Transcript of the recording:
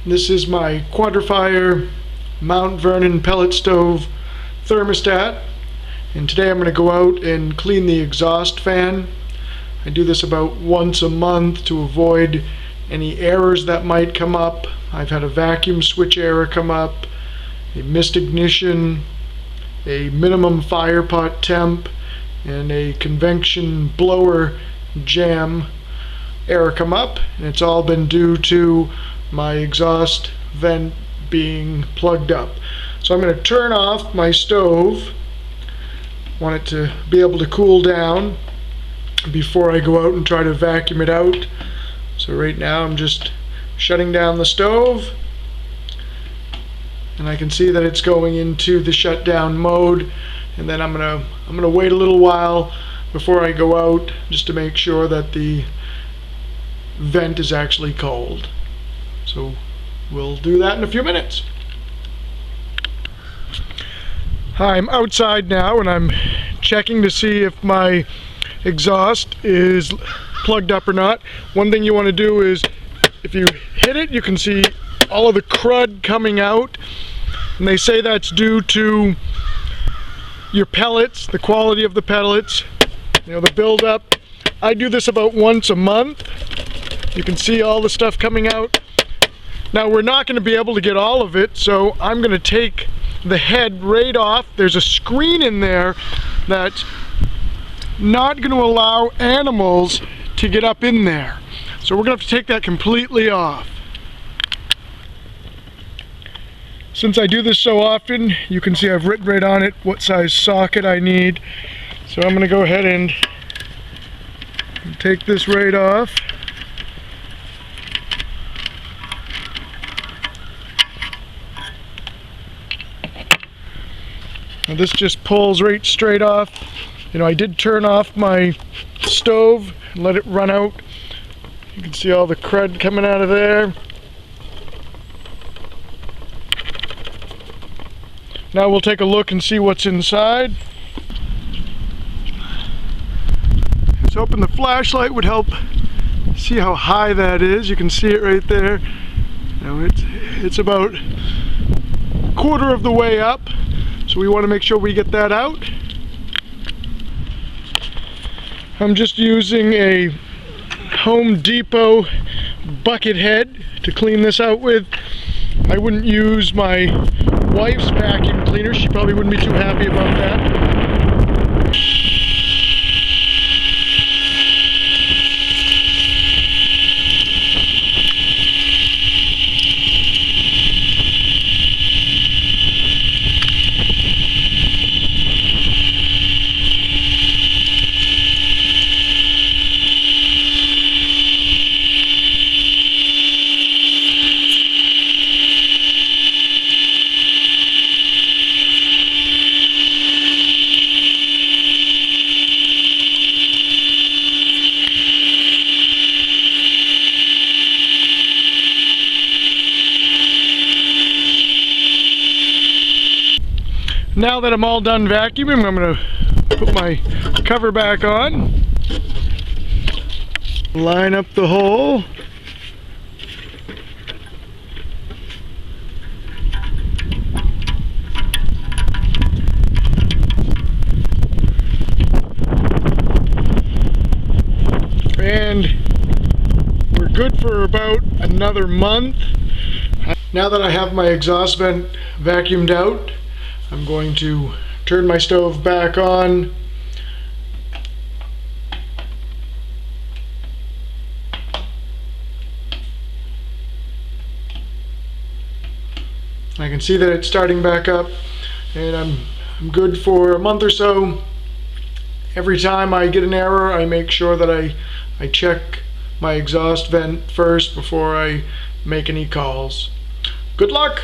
This is my Quadrifier Mount Vernon pellet stove thermostat, and today I'm going to go out and clean the exhaust fan. I do this about once a month to avoid any errors that might come up. I've had a vacuum switch error come up, a missed ignition, a minimum fire pot temp, and a convection blower jam error come up, and it's all been due to my exhaust vent being plugged up. So I'm going to turn off my stove. I want it to be able to cool down before I go out and try to vacuum it out. So right now I'm just shutting down the stove, and I can see that it's going into the shutdown mode, and then I'm gonna wait a little while before I go out just to make sure that the vent is actually cold. So we'll do that in a few minutes. Hi, I'm outside now and I'm checking to see if my exhaust is plugged up or not. One thing you want to do is, if you hit it, you can see all of the crud coming out, and they say that's due to your pellets, the quality of the pellets, the buildup. I do this about once a month. You can see all the stuff coming out. Now we're not going to be able to get all of it, so I'm going to take the head right off. There's a screen in there that's not going to allow animals to get up in there. So we're going to have to take that completely off. Since I do this so often, you can see I've written right on it what size socket I need. So I'm going to go ahead and take this right off. Now this just pulls right straight off. I did turn off my stove and let it run out. You can see all the crud coming out of there. Now we'll take a look and see what's inside. I was hoping the flashlight would help see how high that is. You can see it right there. It's about a quarter of the way up, so we want to make sure we get that out. I'm just using a Home Depot bucket head to clean this out with. I wouldn't use my wife's vacuum cleaner. She probably wouldn't be too happy about that. Now that I'm all done vacuuming, I'm going to put my cover back on, line up the hole, and we're good for about another month. Now that I have my exhaust vent vacuumed out, I'm going to turn my stove back on. I can see that it's starting back up, and I'm good for a month or so. Every time I get an error, I make sure that I check my exhaust vent first before I make any calls. Good luck!